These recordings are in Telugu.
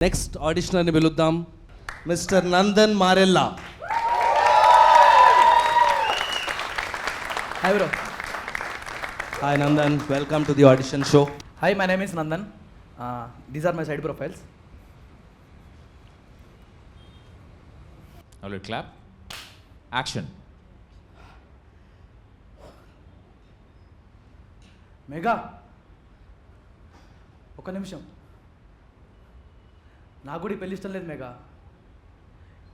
నెక్స్ట్ ఆడిషనర్ని పిలుద్దాం, mister Nandan Marella. Hi bro. Hi Nandan, welcome to the audition show. Hi, my name is Nandan. These are my side profiles. All right, clap. Action. Mega ఒక నిమిషం, నాకు కూడా ఈ పెళ్ళి ఇష్టం లేదు మెగా.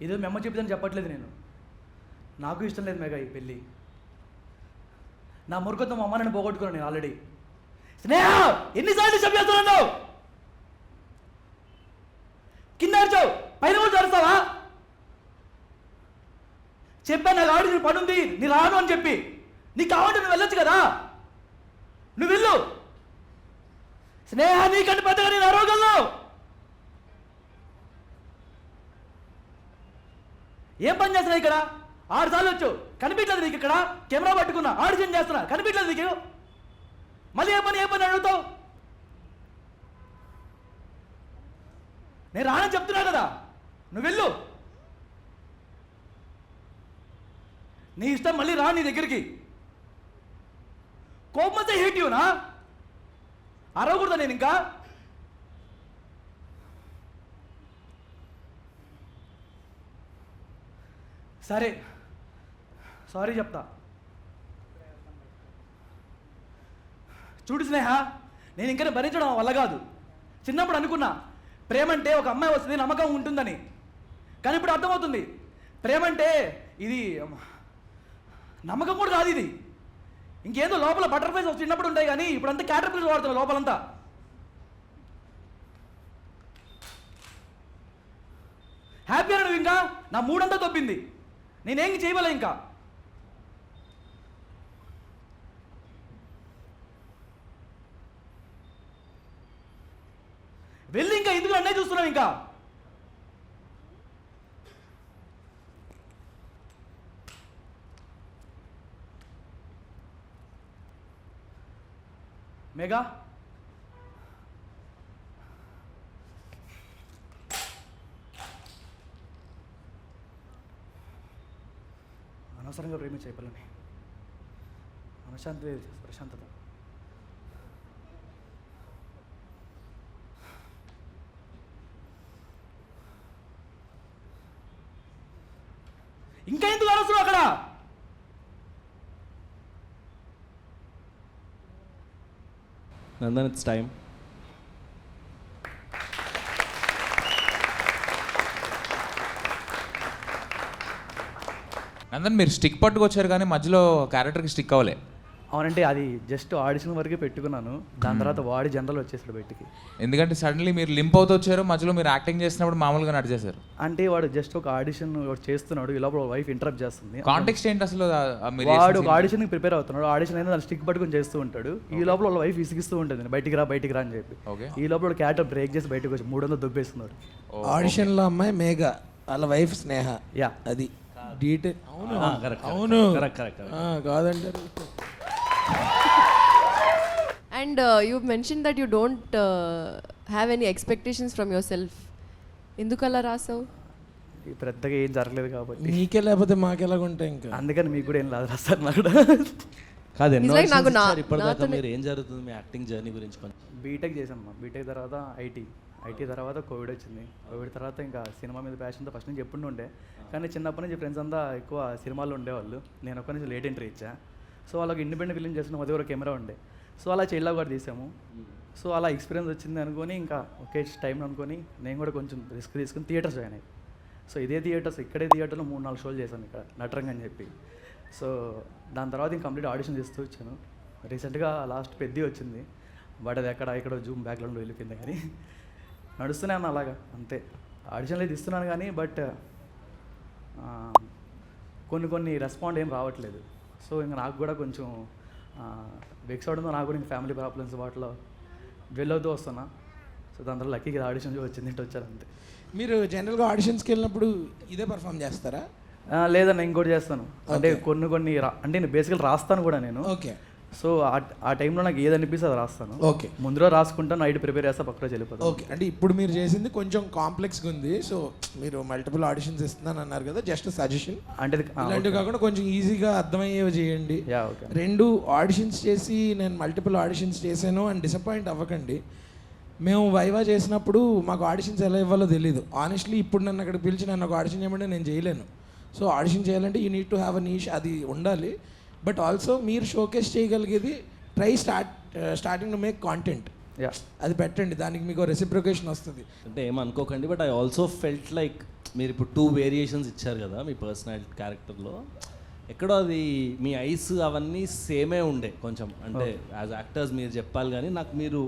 ఏదో మీ అమ్మ చెప్పిందని చెప్పట్లేదు నేను, నాకు ఇష్టం లేదు మెగా ఈ పెళ్ళి. నా మురుగతో మా అమ్మ నన్ను పోగొట్టుకున్నాను నేను ఆల్రెడీ. స్నేహ, ఎన్నిసార్లు చెప్పేస్తున్నావు? కింద అరిచావు, పైన కూడా అరుస్తావా? చెప్పాను నాకు ఆడి నీ పని ఉంది, నీ రాను అని చెప్పి. నీకు కావాలంటే నువ్వు వెళ్ళొచ్చు కదా, నువ్వు వెళ్ళు. స్నేహ, నీకంటే పెద్దగా నేను అరవగలను. ఏం పని చేస్తున్నా ఇక్కడ? 6 సార్లు వచ్చు, కనిపించలేదు నీకు. ఇక్కడ కెమెరా పట్టుకున్నా, ఆడిషన్ చేస్తున్నా, కనిపించలేదు నీకు. మళ్ళీ ఏ పని అడుగుతావు? నేను రానని చెప్తున్నా కదా, నువ్వు వెళ్ళు. నీ ఇష్టం, మళ్ళీ రా నీ దగ్గరికి. కోపంతో హేట్ యూనా? అరవకూడదా నేను ఇంకా? సరే, సారీ చెప్తా. చూడు స్నేహ, నేను ఇంకా భరించడం వల్ల కాదు. చిన్నప్పుడు అనుకున్నా ప్రేమ అంటే ఒక అమ్మాయి వస్తుంది, నమ్మకం ఉంటుందని. కానీ ఇప్పుడు అర్థమవుతుంది, ప్రేమ అంటే ఇది నమ్మకం కూడా కాదు. ఇది ఇంకేందో లోపల బటర్ఫ్లైస్ చిన్నప్పుడు ఉంటాయి, కానీ ఇప్పుడు అంతా క్యాటర్పిల్లర్స్ వాడుతున్నా లోపలంతా. హ్యాపీ అని నువ్వు ఇంకా? నా మూడంతా తప్పింది, నేనేం చేయవలే ఇంకా. వెళ్ళి ఇంకా ఎందుకు అన్నయ్య చూస్తున్నావు ఇంకా? మెగా, అనవసరంగా ప్రేమించే పిల్లని. మనశ్శాంతి, ప్రశాంతత. ఇంకా ఎందుకు అనవసరం అక్కడ? Nandan, it's time. నందన్, మీరు స్టిక్ పట్టుకొచ్చారు కానీ మధ్యలో క్యారెక్టర్కి స్టిక్ అవ్వలే. అవునంటే అది జస్ట్ ఆడిషన్ వరకే పెట్టుకున్నాను, దాని తర్వాత వాడి జనరల్ వచ్చేసాడు బయటికి. ఎందుకంటే సడన్లీ మీరు లింప్ అవుతూ వచ్చారు, మధ్యలో మీరు యాక్టింగ్ చేసినప్పుడు మామూలుగా నడిచేశారు. అంటే వాడు జస్ట్ ఒక ఆడిషన్ చేస్తున్నాడు, ఈ లోపల వైఫ్ ఇంటరప్ట్ చేస్తుంది. కాంటెక్స్ట్ ఏంటి అసలు? వాడు ఒక ఆడిషన్కి ప్రిపేర్ అవుతున్నాడు, ఆడిషన్ అయినా దాన్ని స్టిక్ పట్టుకొని చేస్తూ ఉంటాడు. ఈ లోపల వాళ్ళ వైఫ్ విసిగిస్తూ ఉంటుంది, బయటికి రా అని చెప్పి. ఈ లోపల క్యారెక్టర్ బ్రేక్ చేసి బయటకు వచ్చి 300 దొబ్బేస్తున్నాడు. ఆడిషన్లో అమ్మాయి మేఘా, వాళ్ళ వైఫ్ స్నేహ. యా, అది డీటెయిల్. అవును, కాదంటారు. And you mentioned that you don't have any expectations from yourself. ఎందుకలా రాసావు? పెద్దగా ఏం జరగలేదు కాబట్టి. నీకే లేకపోతే మాకెలాగుంటాయి ఇంకా. అందుకని మీకు కూడా ఏం లేదు రాస్తారు నాకు. కాదు, ఎన్నో It's like నాకు ఇప్పటిదాకా నాతోనే- మీరు ఏం జరుగుతుంది మీ యాక్టింగ్ జర్నీ గురించి కొంచెం. బీటెక్ చేశాను, బీటెక్ తర్వాత ఐటీ తర్వాత కోవిడ్ వచ్చింది. కోవిడ్ తర్వాత ఇంకా సినిమా మీద ప్యాషన్తో ఫస్ట్ నుంచి ఎప్పుడు ఉండే, కానీ చిన్నప్పటి నుంచి ఫ్రెండ్స్ అంతా ఎక్కువ సినిమాల్లో ఉండేవాళ్ళు. నేను ఒక్కరి నుంచి లేట్ ఎంట్రీ ఇచ్చా. సో వాళ్ళకి ఇండిపెండెంట్ ఫిలిం చేసిన అది ఒక కెమెరా ఉండే. సో అలా చెల్లా కూడా తీసాము. సో అలా ఎక్స్పీరియన్స్ వచ్చింది అనుకొని ఇంకా ఒకే టైం అనుకొని నేను కూడా కొంచెం రిస్క్ తీసుకుని థియేటర్స్ జాయిన్ అయ్యి. సో ఇదే థియేటర్లో 3-4 షోలు చేశాను ఇక్కడ నటరంగ్ అని చెప్పి. సో దాని తర్వాత ఇంకా కంప్లీట్ ఆడిషన్ చేస్తూ వచ్చాను. రీసెంట్గా లాస్ట్ పెద్ద వచ్చింది, బట్ అది ఇక్కడ జూమ్ బ్యాక్గ్రౌండ్లో వెళ్ళిపోయింది. కానీ నడుస్తూనే అన్న అలాగా అంతే. ఆడిషన్లో తీస్తున్నాను కానీ బట్ కొన్ని రెస్పాండ్ ఏం రావట్లేదు. సో ఇంకా నాకు కూడా కొంచెం వెక్స్ అవడంతో నాకు కూడా ఇంకా ఫ్యామిలీ ప్రాబ్లమ్స్ వాటిలో వెళ్ళవుతూ వస్తున్నా. సో దాని తర్వాత లక్కీగా ఆడిషన్ వచ్చింది, వచ్చారు అంతే. మీరు జనరల్గా ఆడిషన్స్కి వెళ్ళినప్పుడు ఇదే పర్ఫామ్ చేస్తారా? లేదన్న ఇంకోటి చేస్తాను. అంటే కొన్ని అంటే నేను బేసికల్ రాస్తాను కూడా నేను. ఓకే. సో ఆ టైంలో నాకు ఏది అనిపిస్తే అది రాస్తాను. ఓకే ముందులో రాసుకుంటా, నైట్ ప్రిపేర్ చేస్తా, పక్కన వెళ్ళిపోతాను. ఓకే అంటే ఇప్పుడు మీరు చేసింది కొంచెం కాంప్లెక్స్గా ఉంది. సో మీరు మల్టిపుల్ ఆడిషన్స్ ఇస్తున్నాను అన్నారు కదా, జస్ట్ సజెషన్. అంటే ఇలాంటివి కాకుండా కొంచెం ఈజీగా అర్థమయ్యేవి చేయండి. Yeah okay. 2 ఆడిషన్స్ చేసి నేను మల్టిపుల్ ఆడిషన్స్ చేశాను అని డిసప్పాయింట్ అవ్వకండి. మేము వైవా చేసినప్పుడు మాకు ఆడిషన్స్ ఎలా ఇవ్వాలో తెలియదు. ఆనెస్ట్లీ ఇప్పుడు నన్ను అక్కడ పిలిచి నన్ను ఒక ఆడిషన్ చేయమంటే నేను చేయలేను. సో ఆడిషన్ చేయాలంటే you need to have a niche, అది ఉండాలి. బట్ ఆల్సో మీరు షోకేస్ చేయగలిగేది starting to make content, yeah అది పెట్టండి, దానికి మీకు రెసిప్రికేషన్ వస్తుంది. అంటే ఏమనుకోకండి, but I also felt like మీరు ఇప్పుడు 2 వేరియేషన్స్ ఇచ్చారు కదా మీ పర్సనాలిటీ క్యారెక్టర్లో. ఎక్కడో అది మీ ఐస్ అవన్నీ సేమే ఉండే కొంచెం, అంటే యాజ్ యాక్టర్స్ మీరు చెప్పాలి, కానీ నాకు మీరు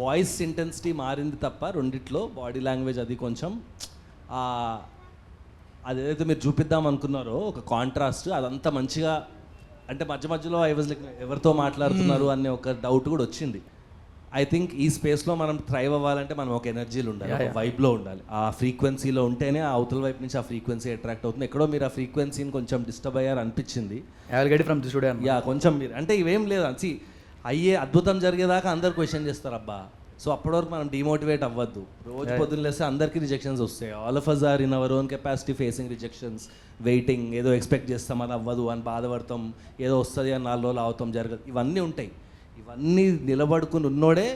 వాయిస్ ఇంటెన్సిటీ మారింది తప్ప రెండిట్లో బాడీ లాంగ్వేజ్ అది కొంచెం అదేదైతే మీరు చూపిద్దాం అనుకున్నారో ఒక కాంట్రాస్ట్ అదంతా మంచిగా, అంటే మధ్య మధ్యలో ఐ వాజ్ లైక్ ఎవరితో మాట్లాడుతున్నారు అనే ఒక డౌట్ కూడా వచ్చింది. ఐ థింక్ ఈ స్పేస్లో మనం థ్రైవ్ అవ్వాలంటే మనం ఒక ఎనర్జీలో ఉండాలి, ఒక వైబ్లో ఉండాలి, ఆ ఫ్రీక్వెన్సీలో ఉంటేనే ఆ అవతల వైపు నుంచి ఆ ఫ్రీక్వెన్సీ అట్రాక్ట్ అవుతుంది. ఎక్కడో మీరు ఆ ఫ్రీక్వెన్సీని కొంచెం డిస్టర్బ్ అయ్యారు అనిపించింది. From the studio. యా కొంచెం మీరు అంటే ఇవేం లేదు అని అయ్యే అద్భుతం జరిగేదాకా అందరు క్వశ్చన్ చేస్తారు అబ్బా. సో అప్పటి వరకు మనం డిమోటివేట్ అవ్వద్దు. రోజు పొద్దున్న లేస్తే అందరికీ రిజెక్షన్స్ వస్తాయి. All of us are in our own capacity facing rejections, waiting, ఏదో ఎక్స్పెక్ట్ చేస్తాం అది అవ్వదు అని బాధపడతాం, ఏదో వస్తుంది అని 4 రోజులు అవుతాం, జరగదు, ఇవన్నీ ఉంటాయి. ఇవన్నీ నిలబడుకుని ఉన్నోడే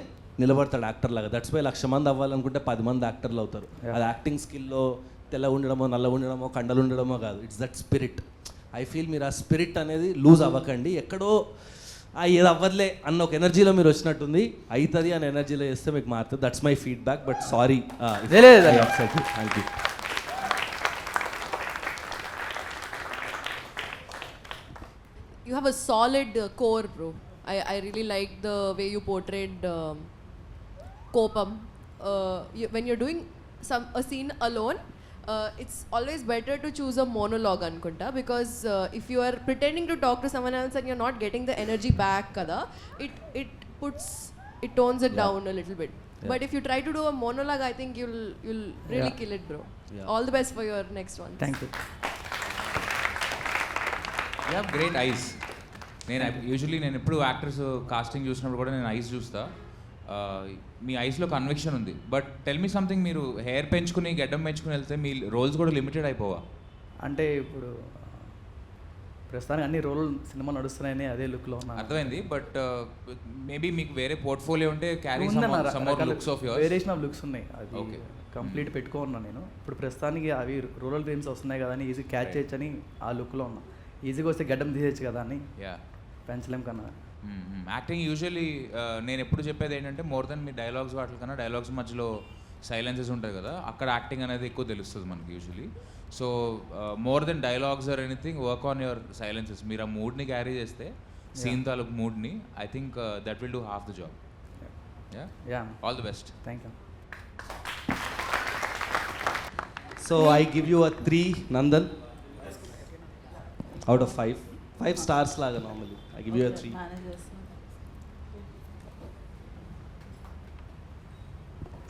నిలబడతాడు యాక్టర్ లాగా. దట్స్ వై 1,00,000 మంది అవ్వాలనుకుంటే 10 మంది యాక్టర్లు అవుతారు. అది యాక్టింగ్ స్కిల్లో తెల్ల ఉండడమో నల్ల ఉండడమో కండలు ఉండడమో కాదు, it's that spirit. I feel మీరు ఆ స్పిరిట్ అనేది లూజ్ అవ్వకండి. ఎక్కడో ఏది అవ్వదులే అన్న ఒక ఎనర్జీలో మీరు వచ్చినట్టుంది, అవుతుంది అనే ఎనర్జీలో చేస్తే మీకు మారుతుంది. That's my feedback. But sorry, thank you. You have a solid core, bro. I really like the way you portrayed Kopam. When you're doing a scene alone, it's always better to choose a monologue anukunta, because if you are pretending to talk to someone else and you're not getting the energy back kada, it tones it down a little bit. But if you try to do a monologue, I think you'll really kill it, bro. All the best for your next one. Thank you. You have great ice. నేను ఎప్పుడు యాక్టర్స్ కాస్టింగ్ చూసినప్పుడు కూడా నేను ఐస్ చూస్తా. మీ ఐస్లో కన్విక్షన్ ఉంది. బట్ టెల్ మీ సంథింగ్, మీరు హెయిర్ పెంచుకుని గెడ్డం పెంచుకుని వెళ్తే మీ రోల్స్ కూడా లిమిటెడ్ అయిపోవా? అంటే ఇప్పుడు ప్రస్తుతానికి అన్ని రోల్ సినిమా నడుస్తున్నాయని అదే లుక్లో ఉన్నా. అర్థమైంది. బట్ మేబీ మీకు వేరే పోర్ట్ఫోలియో ఉంటే carry looks of yours. Variation of looks ఉన్నాయి, అది ఓకే కంప్లీట్ పెట్టుకున్నా నేను. ఇప్పుడు ప్రస్తుతానికి అవి రూరల్ డ్రీమ్స్ వస్తున్నాయి కదా అని ఈజీ క్యాచ్ చేయొచ్చు అని ఆ లుక్లో ఉన్నా. ఈజీగా వస్తే గడ్డం తీసేయచ్చు కదా అని పెంచలేం కన్నా. యాక్టింగ్ యూజువల్లీ నేను ఎప్పుడు చెప్పేది ఏంటంటే, మోర్ దెన్ మీ డైలాగ్స్ వాటి కన్నా డైలాగ్స్ మధ్యలో సైలెన్సెస్ ఉంటాయి కదా, అక్కడ యాక్టింగ్ అనేది ఎక్కువ తెలుస్తుంది మనకి usually. So more than dialogues or anything, work on your silences. మీరు ఆ మూడ్ని క్యారీ చేస్తే, సీన్ తాలూకు మూడ్ని, I think that will do half the job. Yeah all the best. Thank you. So I give you a 3 Nandan out of 5. 5 stars laga normally. I give you a 3.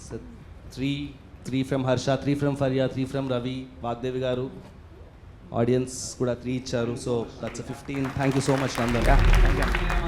So 3 from Harsha, 3 from Farya, 3 from Ravi, Vagdevi garu. Audience kuda 3 icharu. So that's a 15. Thank you so much Nandan. Yeah, thank you.